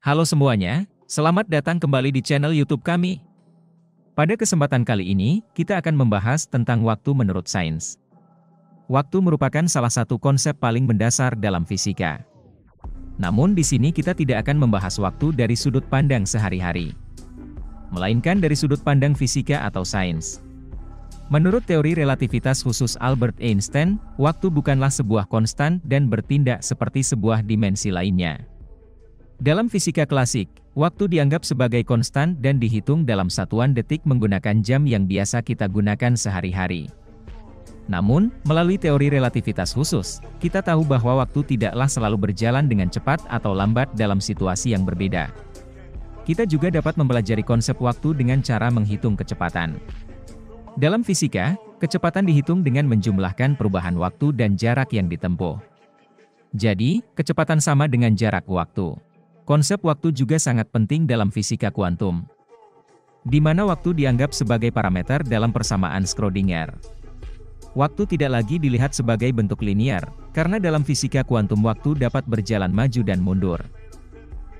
Halo semuanya, selamat datang kembali di channel YouTube kami. Pada kesempatan kali ini, kita akan membahas tentang waktu menurut sains. Waktu merupakan salah satu konsep paling mendasar dalam fisika. Namun di sini kita tidak akan membahas waktu dari sudut pandang sehari-hari, melainkan dari sudut pandang fisika atau sains. Menurut teori relativitas khusus Albert Einstein, waktu bukanlah sebuah konstan dan bertindak seperti sebuah dimensi lainnya. Dalam fisika klasik, waktu dianggap sebagai konstan dan dihitung dalam satuan detik menggunakan jam yang biasa kita gunakan sehari-hari. Namun, melalui teori relativitas khusus, kita tahu bahwa waktu tidaklah selalu berjalan dengan cepat atau lambat dalam situasi yang berbeda. Kita juga dapat mempelajari konsep waktu dengan cara menghitung kecepatan. Dalam fisika, kecepatan dihitung dengan menjumlahkan perubahan waktu dan jarak yang ditempuh. Jadi, kecepatan sama dengan jarak waktu. Konsep waktu juga sangat penting dalam fisika kuantum, di mana waktu dianggap sebagai parameter dalam persamaan Schrödinger. Waktu tidak lagi dilihat sebagai bentuk linear, karena dalam fisika kuantum waktu dapat berjalan maju dan mundur.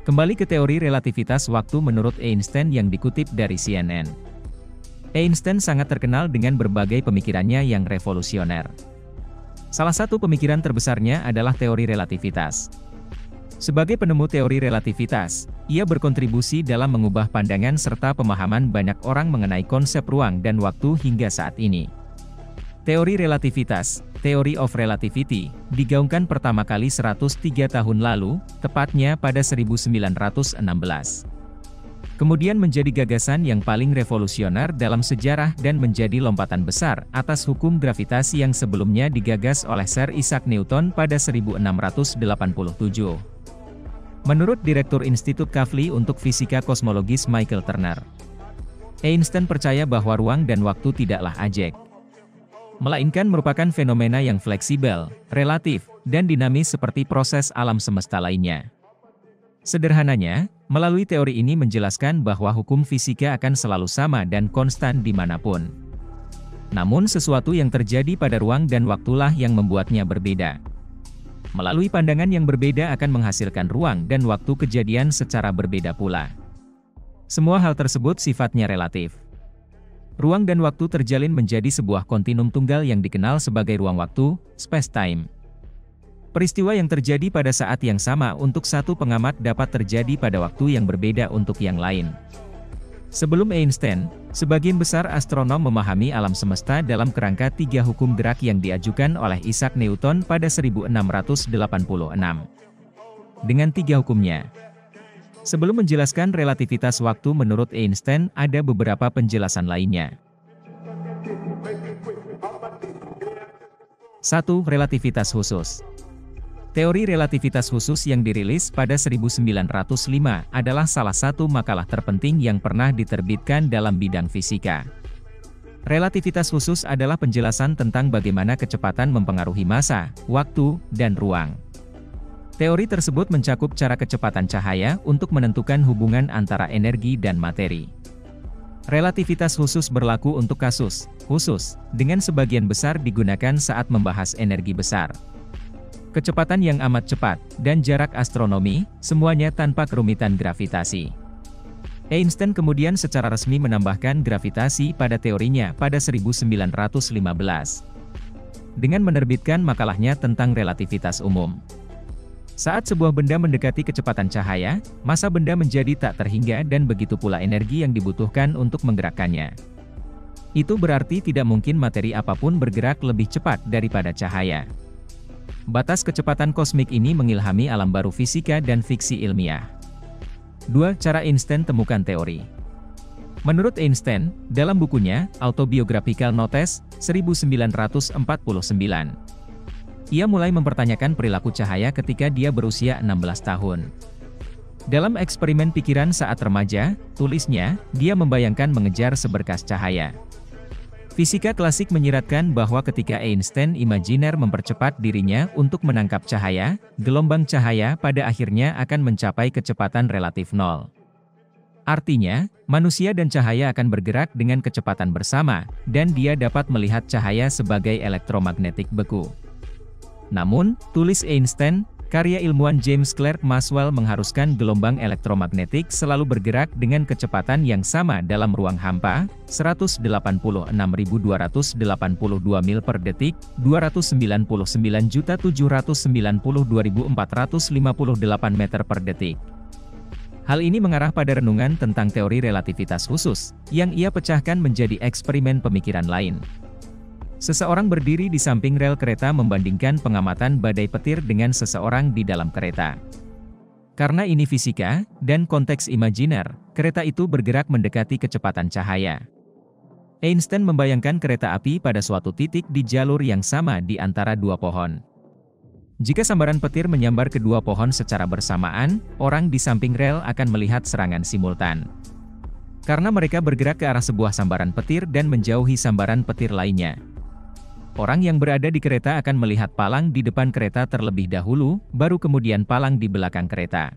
Kembali ke teori relativitas waktu menurut Einstein yang dikutip dari CNN. Einstein sangat terkenal dengan berbagai pemikirannya yang revolusioner. Salah satu pemikiran terbesarnya adalah teori relativitas. Sebagai penemu teori relativitas, ia berkontribusi dalam mengubah pandangan serta pemahaman banyak orang mengenai konsep ruang dan waktu hingga saat ini. Teori relativitas, Theory of Relativity, digaungkan pertama kali 103 tahun lalu, tepatnya pada 1916. Kemudian menjadi gagasan yang paling revolusioner dalam sejarah dan menjadi lompatan besar atas hukum gravitasi yang sebelumnya digagas oleh Sir Isaac Newton pada 1687. Menurut Direktur Institut Kavli untuk Fisika Kosmologis Michael Turner, Einstein percaya bahwa ruang dan waktu tidaklah ajek, melainkan merupakan fenomena yang fleksibel, relatif, dan dinamis seperti proses alam semesta lainnya. Sederhananya, melalui teori ini menjelaskan bahwa hukum fisika akan selalu sama dan konstan dimanapun. Namun sesuatu yang terjadi pada ruang dan waktulah yang membuatnya berbeda. Melalui pandangan yang berbeda akan menghasilkan ruang dan waktu kejadian secara berbeda pula. Semua hal tersebut sifatnya relatif. Ruang dan waktu terjalin menjadi sebuah kontinum tunggal yang dikenal sebagai ruang waktu, space-time. Peristiwa yang terjadi pada saat yang sama untuk satu pengamat dapat terjadi pada waktu yang berbeda untuk yang lain. Sebelum Einstein, sebagian besar astronom memahami alam semesta dalam kerangka tiga hukum gerak yang diajukan oleh Isaac Newton pada 1686. Dengan tiga hukumnya. Sebelum menjelaskan relativitas waktu menurut Einstein, ada beberapa penjelasan lainnya. 1. Relativitas khusus. Teori relativitas khusus yang dirilis pada 1905 adalah salah satu makalah terpenting yang pernah diterbitkan dalam bidang fisika. Relativitas khusus adalah penjelasan tentang bagaimana kecepatan mempengaruhi massa, waktu, dan ruang. Teori tersebut mencakup cara kecepatan cahaya untuk menentukan hubungan antara energi dan materi. Relativitas khusus berlaku untuk kasus khusus, dengan sebagian besar digunakan saat membahas energi besar, kecepatan yang amat cepat, dan jarak astronomi, semuanya tanpa kerumitan gravitasi. Einstein kemudian secara resmi menambahkan gravitasi pada teorinya pada 1915. Dengan menerbitkan makalahnya tentang relativitas umum. Saat sebuah benda mendekati kecepatan cahaya, massa benda menjadi tak terhingga dan begitu pula energi yang dibutuhkan untuk menggerakkannya. Itu berarti tidak mungkin materi apapun bergerak lebih cepat daripada cahaya. Batas kecepatan kosmik ini mengilhami alam baru fisika dan fiksi ilmiah. 2. Cara Einstein temukan teori. Menurut Einstein, dalam bukunya, Autobiographical Notes, 1949, ia mulai mempertanyakan perilaku cahaya ketika dia berusia 16 tahun. Dalam eksperimen pikiran saat remaja, tulisnya, dia membayangkan mengejar seberkas cahaya. Fisika klasik menyiratkan bahwa ketika Einstein imajiner mempercepat dirinya untuk menangkap cahaya, gelombang cahaya pada akhirnya akan mencapai kecepatan relatif nol. Artinya, manusia dan cahaya akan bergerak dengan kecepatan bersama, dan dia dapat melihat cahaya sebagai elektromagnetik beku. Namun, tulis Einstein, karya ilmuwan James Clerk Maxwell mengharuskan gelombang elektromagnetik selalu bergerak dengan kecepatan yang sama dalam ruang hampa, 186.282 mil per detik, 299.792.458 meter per detik. Hal ini mengarah pada renungan tentang teori relativitas khusus, yang ia pecahkan menjadi eksperimen pemikiran lain. Seseorang berdiri di samping rel kereta membandingkan pengamatan badai petir dengan seseorang di dalam kereta. Karena ini fisika, dan konteks imajiner, kereta itu bergerak mendekati kecepatan cahaya. Einstein membayangkan kereta api pada suatu titik di jalur yang sama di antara dua pohon. Jika sambaran petir menyambar kedua pohon secara bersamaan, orang di samping rel akan melihat serangan simultan. Karena mereka bergerak ke arah sebuah sambaran petir dan menjauhi sambaran petir lainnya. Orang yang berada di kereta akan melihat palang di depan kereta terlebih dahulu, baru kemudian palang di belakang kereta.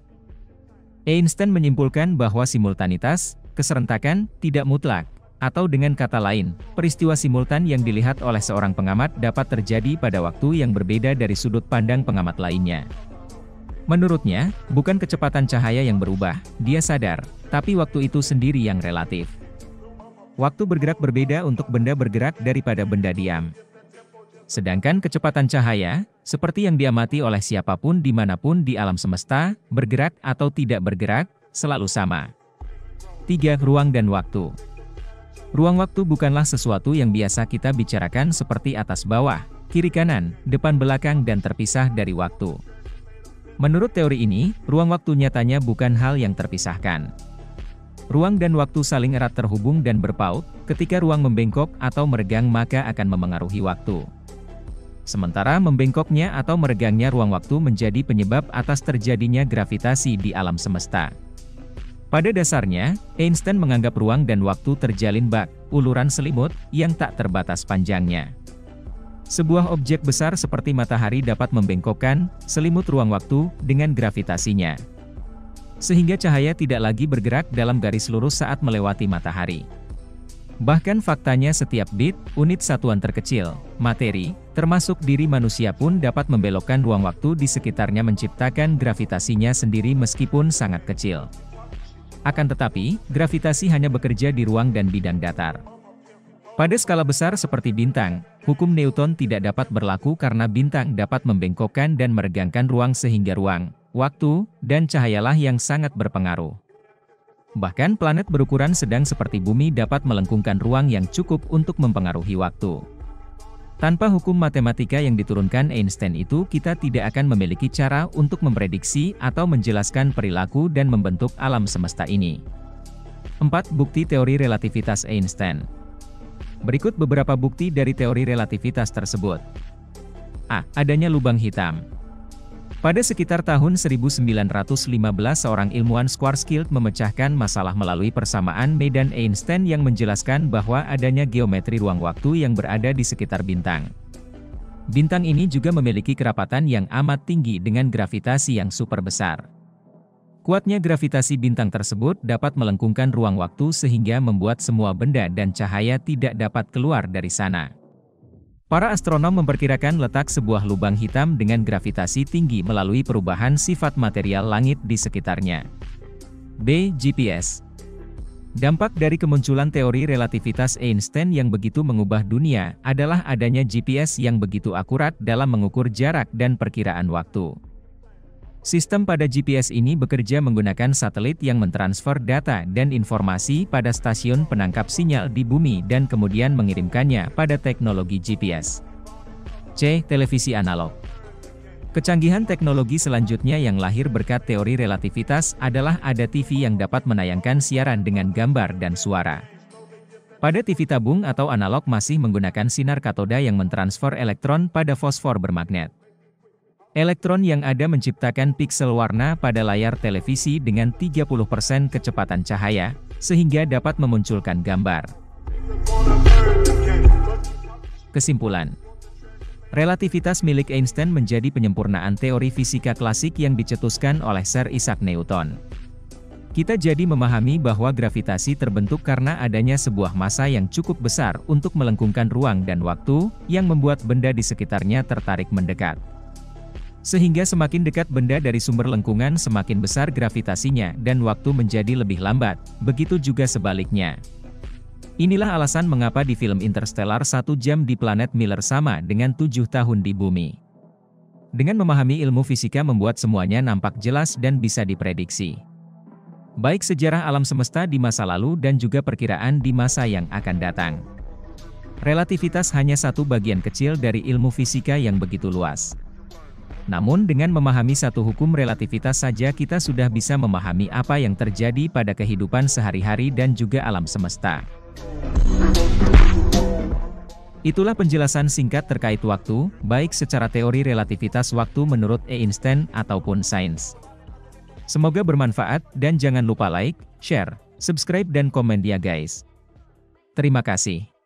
Einstein menyimpulkan bahwa simultanitas, keserentakan, tidak mutlak, atau dengan kata lain, peristiwa simultan yang dilihat oleh seorang pengamat dapat terjadi pada waktu yang berbeda dari sudut pandang pengamat lainnya. Menurutnya, bukan kecepatan cahaya yang berubah, dia sadar, tapi waktu itu sendiri yang relatif. Waktu bergerak berbeda untuk benda bergerak daripada benda diam. Sedangkan kecepatan cahaya, seperti yang diamati oleh siapapun dimanapun di alam semesta, bergerak atau tidak bergerak, selalu sama. 3. Ruang dan waktu. Ruang waktu bukanlah sesuatu yang biasa kita bicarakan seperti atas bawah, kiri kanan, depan belakang dan terpisah dari waktu. Menurut teori ini, ruang waktu nyatanya bukan hal yang terpisahkan. Ruang dan waktu saling erat terhubung dan berpaut, ketika ruang membengkok atau meregang maka akan memengaruhi waktu. Sementara membengkoknya atau meregangnya ruang waktu menjadi penyebab atas terjadinya gravitasi di alam semesta. Pada dasarnya, Einstein menganggap ruang dan waktu terjalin bak, uluran selimut, yang tak terbatas panjangnya. Sebuah objek besar seperti matahari dapat membengkokkan selimut ruang waktu dengan gravitasinya. Sehingga cahaya tidak lagi bergerak dalam garis lurus saat melewati matahari. Bahkan faktanya setiap bit, unit satuan terkecil, materi, termasuk diri manusia pun dapat membelokkan ruang waktu di sekitarnya menciptakan gravitasinya sendiri meskipun sangat kecil. Akan tetapi, gravitasi hanya bekerja di ruang dan bidang datar. Pada skala besar seperti bintang, hukum Newton tidak dapat berlaku karena bintang dapat membengkokkan dan meregangkan ruang sehingga ruang, waktu, dan cahayalah yang sangat berpengaruh. Bahkan planet berukuran sedang seperti bumi dapat melengkungkan ruang yang cukup untuk mempengaruhi waktu. Tanpa hukum matematika yang diturunkan Einstein itu kita tidak akan memiliki cara untuk memprediksi atau menjelaskan perilaku dan membentuk alam semesta ini. 4. Bukti teori relativitas Einstein. Berikut beberapa bukti dari teori relativitas tersebut. A. Adanya lubang hitam. Pada sekitar tahun 1915 seorang ilmuwan Schwarzschild memecahkan masalah melalui persamaan medan Einstein yang menjelaskan bahwa adanya geometri ruang waktu yang berada di sekitar bintang. Bintang ini juga memiliki kerapatan yang amat tinggi dengan gravitasi yang super besar. Kuatnya gravitasi bintang tersebut dapat melengkungkan ruang waktu sehingga membuat semua benda dan cahaya tidak dapat keluar dari sana. Para astronom memperkirakan letak sebuah lubang hitam dengan gravitasi tinggi melalui perubahan sifat material langit di sekitarnya. B. GPS. Dampak dari kemunculan teori relativitas Einstein yang begitu mengubah dunia adalah adanya GPS yang begitu akurat dalam mengukur jarak dan perkiraan waktu. Sistem pada GPS ini bekerja menggunakan satelit yang mentransfer data dan informasi pada stasiun penangkap sinyal di bumi dan kemudian mengirimkannya pada teknologi GPS. C. Televisi analog. Kecanggihan teknologi selanjutnya yang lahir berkat teori relativitas adalah ada TV yang dapat menayangkan siaran dengan gambar dan suara. Pada TV tabung atau analog masih menggunakan sinar katoda yang mentransfer elektron pada fosfor bermagnet. Elektron yang ada menciptakan piksel warna pada layar televisi dengan 30% kecepatan cahaya, sehingga dapat memunculkan gambar. Kesimpulan. Relativitas milik Einstein menjadi penyempurnaan teori fisika klasik yang dicetuskan oleh Sir Isaac Newton. Kita jadi memahami bahwa gravitasi terbentuk karena adanya sebuah massa yang cukup besar untuk melengkungkan ruang dan waktu, yang membuat benda di sekitarnya tertarik mendekat. Sehingga semakin dekat benda dari sumber lengkungan semakin besar gravitasinya dan waktu menjadi lebih lambat, begitu juga sebaliknya. Inilah alasan mengapa di film Interstellar 1 jam di planet Miller sama dengan 7 tahun di bumi. Dengan memahami ilmu fisika membuat semuanya nampak jelas dan bisa diprediksi. Baik sejarah alam semesta di masa lalu dan juga perkiraan di masa yang akan datang. Relativitas hanya satu bagian kecil dari ilmu fisika yang begitu luas. Namun dengan memahami satu hukum relativitas saja kita sudah bisa memahami apa yang terjadi pada kehidupan sehari-hari dan juga alam semesta. Itulah penjelasan singkat terkait waktu, baik secara teori relativitas waktu menurut Einstein ataupun sains. Semoga bermanfaat dan jangan lupa like, share, subscribe dan komen ya guys. Terima kasih.